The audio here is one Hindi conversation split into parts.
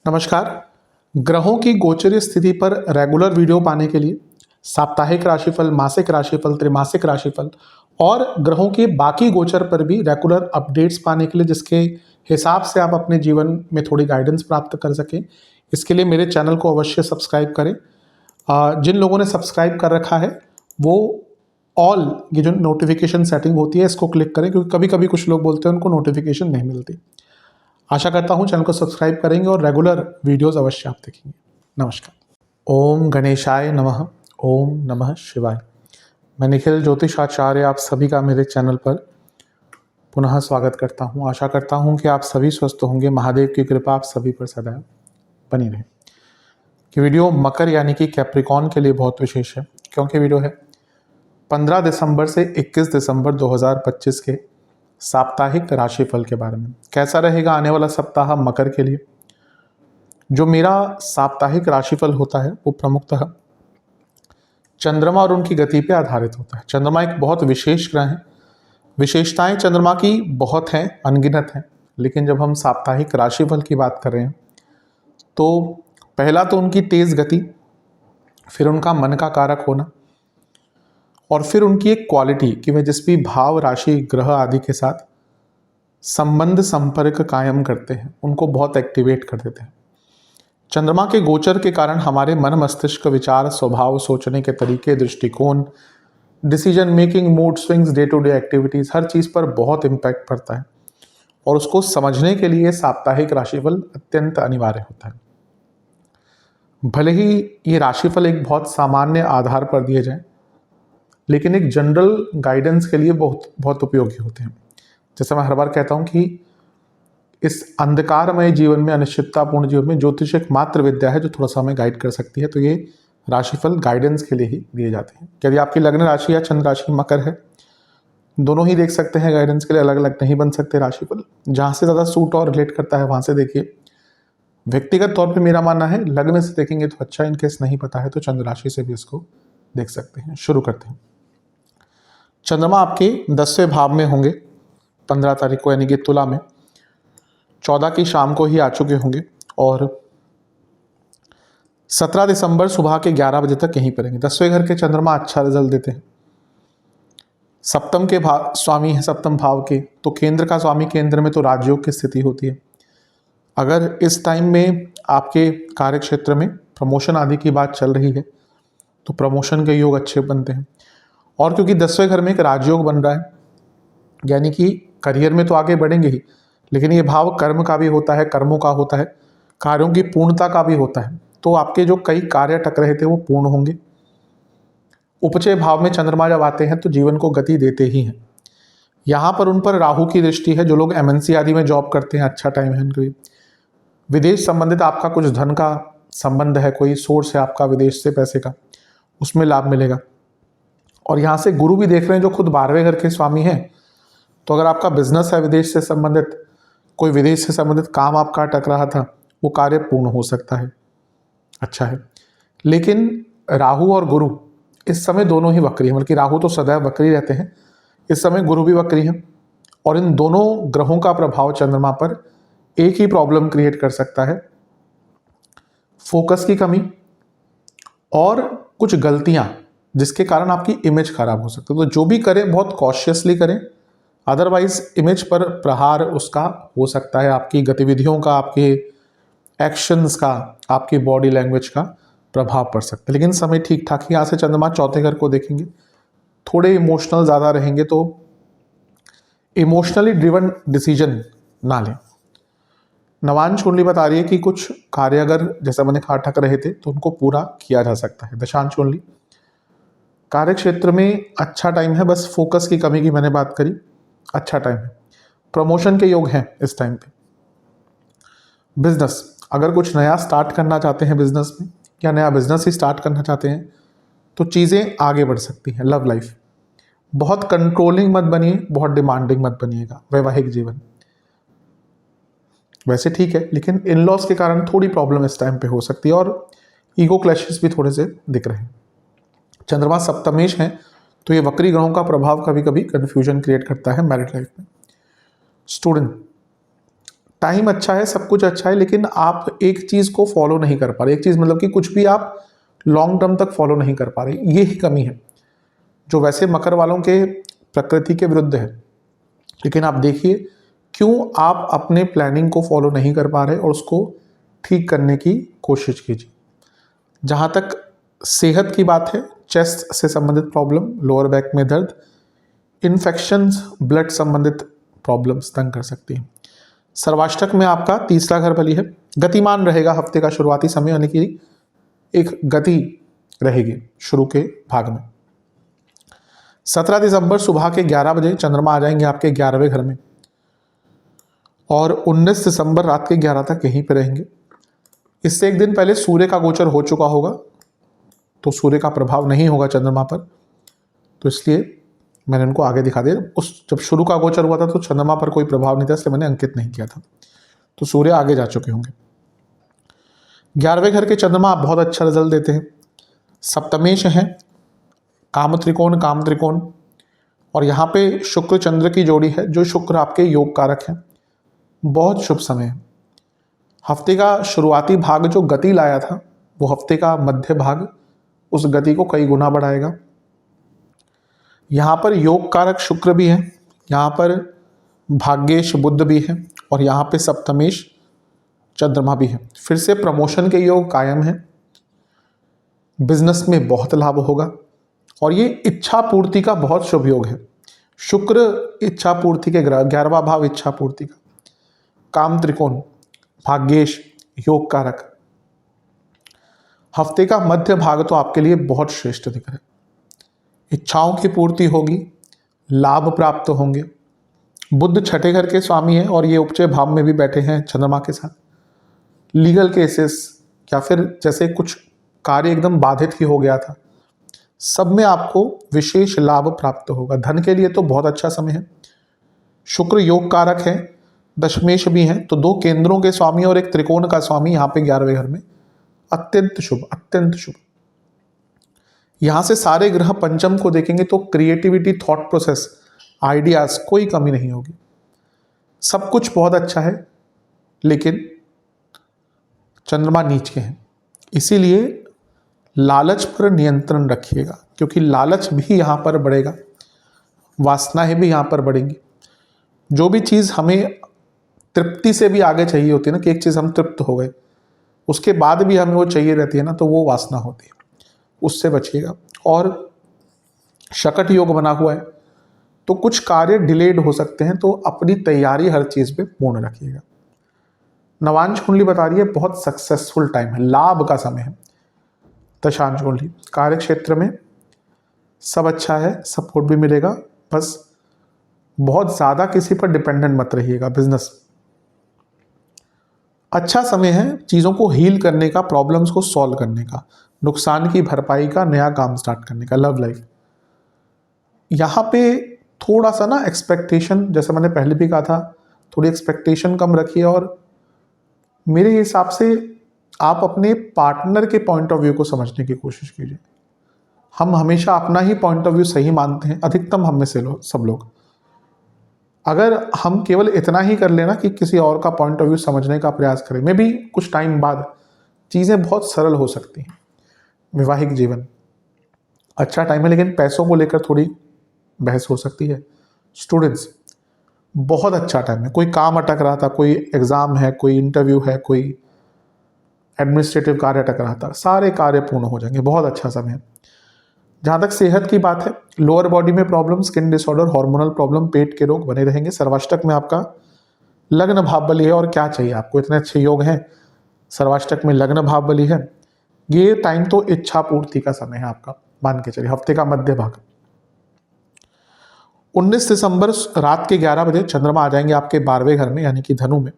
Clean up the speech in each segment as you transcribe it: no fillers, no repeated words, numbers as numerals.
नमस्कार। ग्रहों की गोचरीय स्थिति पर रेगुलर वीडियो पाने के लिए साप्ताहिक राशिफल, मासिक राशिफल, त्रैमासिक राशिफल और ग्रहों के बाकी गोचर पर भी रेगुलर अपडेट्स पाने के लिए, जिसके हिसाब से आप अपने जीवन में थोड़ी गाइडेंस प्राप्त कर सकें, इसके लिए मेरे चैनल को अवश्य सब्सक्राइब करें। जिन लोगों ने सब्सक्राइब कर रखा है वो ऑल ये जो नोटिफिकेशन सेटिंग होती है इसको क्लिक करें, क्योंकि कभी कभी कुछ लोग बोलते हैं उनको नोटिफिकेशन नहीं मिलती। आशा करता हूँ चैनल को सब्सक्राइब करेंगे और रेगुलर वीडियोस अवश्य आप देखेंगे। नमस्कार। ओम गणेशाय नमः। ओम नमः शिवाय। मैं निखिल ज्योतिषाचार्य आप सभी का मेरे चैनल पर पुनः स्वागत करता हूँ। आशा करता हूँ कि आप सभी स्वस्थ होंगे। महादेव की कृपा आप सभी पर सदैव बनी रहे। कि वीडियो मकर यानी कि कैप्रिकॉन के लिए बहुत विशेष है, क्योंकि वीडियो है 15 दिसंबर से 21 दिसंबर 2025 के साप्ताहिक राशिफल के बारे में। कैसा रहेगा आने वाला सप्ताह मकर के लिए। जो मेरा साप्ताहिक राशिफल होता है वो प्रमुखतः चंद्रमा और उनकी गति पे आधारित होता है। चंद्रमा एक बहुत विशेष ग्रह है। विशेषताएं चंद्रमा की बहुत हैं, अनगिनत हैं, लेकिन जब हम साप्ताहिक राशिफल की बात कर रहे हैं तो पहला तो उनकी तेज गति, फिर उनका मन का कारक होना, और फिर उनकी एक क्वालिटी कि वे जिस भी भाव, राशि, ग्रह आदि के साथ संबंध, संपर्क कायम करते हैं उनको बहुत एक्टिवेट कर देते हैं। चंद्रमा के गोचर के कारण हमारे मन, मस्तिष्क, विचार, स्वभाव, सोचने के तरीके, दृष्टिकोण, decision making, mood swings, day to day activities, हर चीज पर बहुत इम्पैक्ट पड़ता है और उसको समझने के लिए साप्ताहिक राशिफल अत्यंत अनिवार्य होता है। भले ही ये राशिफल एक बहुत सामान्य आधार पर दिए जाए, लेकिन एक जनरल गाइडेंस के लिए बहुत बहुत उपयोगी होते हैं। जैसे मैं हर बार कहता हूँ कि इस अंधकारमय जीवन में, अनिश्चिततापूर्ण जीवन में ज्योतिष एक मात्र विद्या है जो थोड़ा सा हमें गाइड कर सकती है। तो ये राशिफल गाइडेंस के लिए ही दिए जाते हैं। यदि आपकी लग्न राशि या चंद्र राशि मकर है, दोनों ही देख सकते हैं गाइडेंस के लिए, अलग अलग नहीं बन सकते राशिफल। जहाँ से ज़्यादा सूट और रिलेट करता है वहाँ से देखिए। व्यक्तिगत तौर पर मेरा मानना है लग्न से देखेंगे तो अच्छा, इनकेस नहीं पता है तो चंद्र राशि से भी इसको देख सकते हैं। शुरू करते हैं। चंद्रमा आपके 10वें भाव में होंगे 15 तारीख को, यानी कि तुला में। 14 की शाम को ही आ चुके होंगे और 17 दिसंबर सुबह के 11 बजे तक यहीं पर रहेंगे। 10वें घर के चंद्रमा अच्छा रिजल्ट देते हैं। सप्तम के भाव स्वामी है, सप्तम भाव के, तो केंद्र का स्वामी केंद्र में, तो राजयोग की स्थिति होती है। अगर इस टाइम में आपके कार्य क्षेत्र में प्रमोशन आदि की बात चल रही है तो प्रमोशन के योग अच्छे बनते हैं। और क्योंकि 10वें घर में एक राजयोग बन रहा है, यानी कि करियर में तो आगे बढ़ेंगे ही, लेकिन ये भाव कर्म का भी होता है, कर्मों का होता है, कार्यों की पूर्णता का भी होता है। तो आपके जो कई कार्य अटक रहे थे वो पूर्ण होंगे। उपचय भाव में चंद्रमा जब आते हैं तो जीवन को गति देते ही हैं। यहाँ पर उन पर राहु की दृष्टि है। जो लोग एमएनसी आदि में जॉब करते हैं, अच्छा टाइम है उनके लिए। विदेश संबंधित आपका कुछ धन का संबंध है, कोई सोर्स है आपका विदेश से पैसे का, उसमें लाभ मिलेगा। और यहाँ से गुरु भी देख रहे हैं जो खुद 12वें घर के स्वामी हैं। तो अगर आपका बिजनेस है विदेश से संबंधित, कोई विदेश से संबंधित काम आपका अटक रहा था, वो कार्य पूर्ण हो सकता है, अच्छा है। लेकिन राहु और गुरु इस समय दोनों ही वक्री हैं, बल्कि राहु तो सदैव वक्री रहते हैं, इस समय गुरु भी वक्री हैं। और इन दोनों ग्रहों का प्रभाव चंद्रमा पर एक ही प्रॉब्लम क्रिएट कर सकता है, फोकस की कमी और कुछ गलतियां, जिसके कारण आपकी इमेज खराब हो सकती है। तो जो भी करें बहुत कॉशियसली करें, अदरवाइज इमेज पर प्रहार उसका हो सकता है। आपकी गतिविधियों का, आपके एक्शंस का, आपकी बॉडी लैंग्वेज का प्रभाव पड़ सकता है। लेकिन समय ठीक ठाक ही। यहाँ से चंद्रमा 4थे घर को देखेंगे, थोड़े इमोशनल ज़्यादा रहेंगे, तो इमोशनली ड्रिवन डिसीजन ना लें। नवांश कुंडली बता रही है कि कुछ कार्य अगर जैसा मैंने कहा अटक रहे थे तो उनको पूरा किया जा सकता है। दशांश कुंडली कार्य क्षेत्र में अच्छा टाइम है, बस फोकस की कमी की मैंने बात करी, अच्छा टाइम है। प्रमोशन के योग हैं इस टाइम पे। बिजनेस, अगर कुछ नया स्टार्ट करना चाहते हैं बिजनेस में, या नया बिजनेस ही स्टार्ट करना चाहते हैं तो चीज़ें आगे बढ़ सकती हैं। लव लाइफ, बहुत कंट्रोलिंग मत बनिए, बहुत डिमांडिंग मत बनिएगा। वैवाहिक जीवन वैसे ठीक है, लेकिन इन लॉज के कारण थोड़ी प्रॉब्लम इस टाइम पे हो सकती है और ईगो क्लैशेस भी थोड़े से दिख रहे हैं। चंद्रमा सप्तमेश हैं, तो ये वक्री ग्रहों का प्रभाव कभी कभी कंफ्यूजन क्रिएट करता है मैरिड लाइफ में। स्टूडेंट, टाइम अच्छा है, सब कुछ अच्छा है, लेकिन आप एक चीज़ को फॉलो नहीं कर पा रहे। एक चीज़ मतलब कि कुछ भी आप लॉन्ग टर्म तक फॉलो नहीं कर पा रहे, ये ही कमी है जो वैसे मकर वालों के प्रकृति के विरुद्ध है। लेकिन आप देखिए क्यों आप अपने प्लानिंग को फॉलो नहीं कर पा रहे और उसको ठीक करने की कोशिश कीजिए। जहाँ तक सेहत की बात है, चेस्ट से संबंधित प्रॉब्लम, लोअर बैक में दर्द, इन्फेक्शंस, ब्लड संबंधित प्रॉब्लम्स तंग कर सकती हैं। सर्वाष्टक में आपका तीसरा घर बली है, गतिमान रहेगा हफ्ते का शुरुआती समय, यानी कि एक गति रहेगी शुरू के भाग में। 17 दिसंबर सुबह के 11 बजे चंद्रमा आ जाएंगे आपके 11वें घर में और 19 दिसंबर रात के 11 तक यहीं पे रहेंगे। इससे एक दिन पहले सूर्य का गोचर हो चुका होगा, तो सूर्य का प्रभाव नहीं होगा चंद्रमा पर, तो इसलिए मैंने उनको आगे दिखा दिया। उस जब शुरू का गोचर हुआ था तो चंद्रमा पर कोई प्रभाव नहीं था, इसलिए मैंने अंकित नहीं किया था, तो सूर्य आगे जा चुके होंगे। 11वें घर के चंद्रमा आप बहुत अच्छा रिजल्ट देते हैं, सप्तमेश हैं, काम त्रिकोण, और यहाँ पे शुक्र चंद्र की जोड़ी है, जो शुक्र आपके योग कारक हैं। बहुत शुभ समय है। हफ्ते का शुरुआती भाग जो गति लाया था, वो हफ्ते का मध्य भाग उस गति को कई गुना बढ़ाएगा। यहाँ पर योग कारक शुक्र भी है, यहाँ पर भाग्येश बुध भी है, और यहाँ पे सप्तमेश चंद्रमा भी है। फिर से प्रमोशन के योग कायम है, बिजनेस में बहुत लाभ होगा, और ये इच्छा पूर्ति का बहुत शुभ योग है। शुक्र इच्छा पूर्ति के ग्रह, 11वां भाव इच्छा पूर्ति का, काम त्रिकोण, भाग्येश, योग कारक। हफ्ते का मध्य भाग तो आपके लिए बहुत श्रेष्ठ दिख रहा है। इच्छाओं की पूर्ति होगी, लाभ प्राप्त होंगे। बुध छठे घर के स्वामी हैं और ये उपचय भाव में भी बैठे हैं चंद्रमा के साथ। लीगल केसेस या फिर जैसे कुछ कार्य एकदम बाधित ही हो गया था, सब में आपको विशेष लाभ प्राप्त होगा। धन के लिए तो बहुत अच्छा समय है। शुक्र योग कारक है, दशमेश भी हैं, तो दो केंद्रों के स्वामी और एक त्रिकोण का स्वामी यहाँ पे 11वें घर में, अत्यंत शुभ, अत्यंत शुभ। यहाँ से सारे ग्रह पंचम को देखेंगे तो क्रिएटिविटी, थॉट प्रोसेस, आइडियाज, कोई कमी नहीं होगी। सब कुछ बहुत अच्छा है, लेकिन चंद्रमा नीच के हैं, इसीलिए लालच पर नियंत्रण रखिएगा, क्योंकि लालच भी यहाँ पर बढ़ेगा, वासनाएं भी यहाँ पर बढ़ेंगी। जो भी चीज़ हमें तृप्ति से भी आगे चाहिए होती है ना, कि एक चीज़ हम तृप्त हो गए, उसके बाद भी हमें वो चाहिए रहती है ना, तो वो वासना होती है, उससे बचिएगा। और शकट योग बना हुआ है, तो कुछ कार्य डिलेड हो सकते हैं, तो अपनी तैयारी हर चीज़ पे पूर्ण रखिएगा। नवांश कुंडली बता रही है बहुत सक्सेसफुल टाइम है, लाभ का समय है। दशांश कुंडली, कार्य क्षेत्र में सब अच्छा है, सपोर्ट भी मिलेगा, बस बहुत ज़्यादा किसी पर डिपेंडेंट मत रहिएगा। बिजनेस अच्छा समय है, चीज़ों को हील करने का, प्रॉब्लम्स को सॉल्व करने का, नुकसान की भरपाई का, नया काम स्टार्ट करने का। लव लाइफ, यहाँ पे थोड़ा सा ना एक्सपेक्टेशन, जैसे मैंने पहले भी कहा था, थोड़ी एक्सपेक्टेशन कम रखिए, और मेरे हिसाब से आप अपने पार्टनर के पॉइंट ऑफ व्यू को समझने की कोशिश कीजिए। हम हमेशा अपना ही पॉइंट ऑफ व्यू सही मानते हैं, अधिकतम हम में से सब लोग। अगर हम केवल इतना ही कर लेना कि किसी और का पॉइंट ऑफ व्यू समझने का प्रयास करें, मे भी कुछ टाइम बाद चीज़ें बहुत सरल हो सकती हैं। वैवाहिक जीवन अच्छा टाइम है, लेकिन पैसों को लेकर थोड़ी बहस हो सकती है। स्टूडेंट्स बहुत अच्छा टाइम है, कोई काम अटक रहा था, कोई एग्ज़ाम है, कोई इंटरव्यू है, कोई एडमिनिस्ट्रेटिव कार्य अटक रहा था, सारे कार्य पूर्ण हो जाएंगे, बहुत अच्छा समय है। जहाँ तक सेहत की बात है, लोअर बॉडी में problem, skin disorder, hormonal problem, पेट के रोग बने रहेंगे। सर्वाष्टक में आपका लग्न भाव बली है, और क्या चाहिए आपको, इतने अच्छे योग हैं। सर्वाष्टक में लग्न भाव बली है, ये टाइम तो इच्छा पूर्ति का समय है आपका, मान के चलिए हफ्ते का मध्य भाग। 19 दिसंबर रात के 11 बजे चंद्रमा आ जाएंगे आपके 12वें घर में, यानी कि धनु में,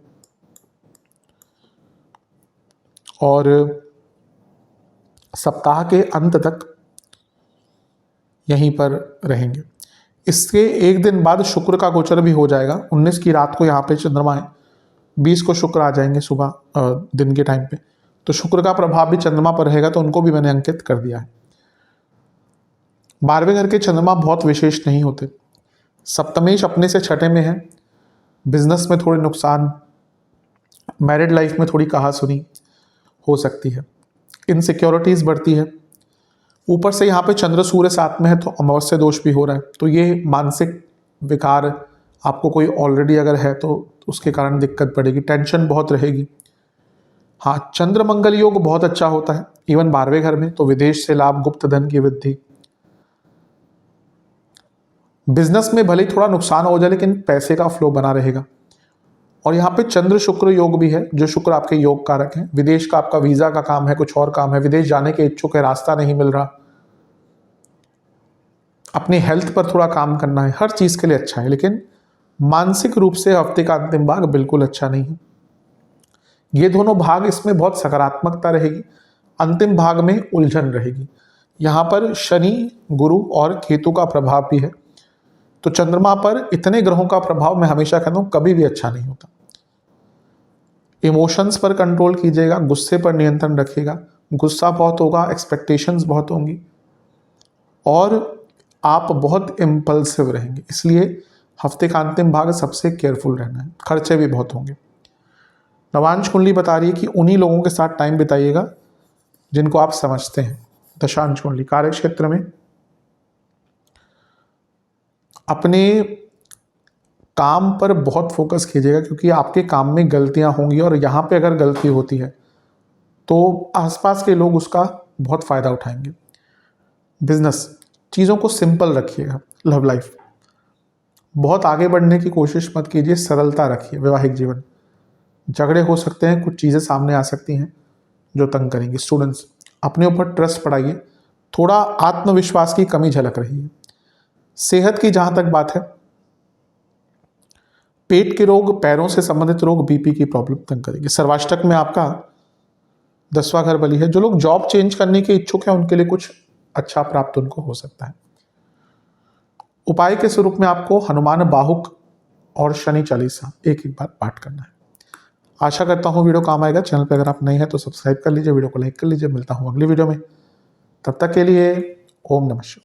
और सप्ताह के अंत तक यहीं पर रहेंगे। इसके एक दिन बाद शुक्र का गोचर भी हो जाएगा। 19 की रात को यहाँ पे चंद्रमा है, 20 को शुक्र आ जाएंगे सुबह दिन के टाइम पे, तो शुक्र का प्रभाव भी चंद्रमा पर रहेगा, तो उनको भी मैंने अंकित कर दिया है। 12वें घर के चंद्रमा बहुत विशेष नहीं होते। सप्तमेश अपने से छठे में है, बिजनेस में थोड़े नुकसान, मैरिड लाइफ में थोड़ी कहा-सुनी हो सकती है, इनसिक्योरिटीज़ बढ़ती है। ऊपर से यहाँ पे चंद्र सूर्य साथ में है तो अमावस्या दोष भी हो रहा है, तो ये मानसिक विकार आपको कोई ऑलरेडी अगर है तो उसके कारण दिक्कत पड़ेगी, टेंशन बहुत रहेगी। हाँ, चंद्र मंगल योग बहुत अच्छा होता है इवन 12वें घर में, तो विदेश से लाभ, गुप्त धन की वृद्धि। बिजनेस में भले ही थोड़ा नुकसान हो जाए लेकिन पैसे का फ्लो बना रहेगा। और यहाँ पे चंद्र शुक्र योग भी है, जो शुक्र आपके योग कारक हैं। विदेश का आपका वीजा का काम है, कुछ और काम है, विदेश जाने के इच्छुक है, रास्ता नहीं मिल रहा, अपनी हेल्थ पर थोड़ा काम करना है, हर चीज के लिए अच्छा है। लेकिन मानसिक रूप से हफ्ते का अंतिम भाग बिल्कुल अच्छा नहीं है। ये दोनों भाग, इसमें बहुत सकारात्मकता रहेगी, अंतिम भाग में उलझन रहेगी। यहाँ पर शनि, गुरु और केतु का प्रभाव भी है, तो चंद्रमा पर इतने ग्रहों का प्रभाव मैं हमेशा कहता हूं कभी भी अच्छा नहीं होता। इमोशंस पर कंट्रोल कीजिएगा, गुस्से पर नियंत्रण रखिएगा। गुस्सा बहुत होगा, एक्सपेक्टेशंस बहुत होंगी और आप बहुत इम्पल्सिव रहेंगे, इसलिए हफ्ते का अंतिम भाग सबसे केयरफुल रहना है। खर्चे भी बहुत होंगे। नवांश कुंडली बता रही है कि उन्हीं लोगों के साथ टाइम बिताइएगा जिनको आप समझते हैं। दशांश कुंडली कार्य क्षेत्र में अपने काम पर बहुत फोकस कीजिएगा, क्योंकि आपके काम में गलतियां होंगी और यहाँ पे अगर गलती होती है तो आसपास के लोग उसका बहुत फायदा उठाएंगे। बिजनेस, चीज़ों को सिंपल रखिएगा। लव लाइफ, बहुत आगे बढ़ने की कोशिश मत कीजिए, सरलता रखिए। वैवाहिक जीवन, झगड़े हो सकते हैं, कुछ चीज़ें सामने आ सकती हैं जो तंग करेंगी। स्टूडेंट्स, अपने ऊपर ट्रस्ट बढ़ाइए, थोड़ा आत्मविश्वास की कमी झलक रही है। सेहत की जहां तक बात है, पेट के रोग, पैरों से संबंधित रोग, बीपी की प्रॉब्लम तंग करेगी। सर्वाष्टक में आपका 10वां घर बली है। जो लोग जॉब चेंज करने के इच्छुक हैं उनके लिए कुछ अच्छा प्राप्त उनको हो सकता है। उपाय के स्वरूप में आपको हनुमान बाहुक और शनि चालीसा एक एक बार पाठ करना है। आशा करता हूँ वीडियो काम आएगा। चैनल पर अगर आप नए हैं तो सब्सक्राइब कर लीजिए, वीडियो को लाइक कर लीजिए। मिलता हूँ अगली वीडियो में, तब तक के लिए ओम नमः शिवाय।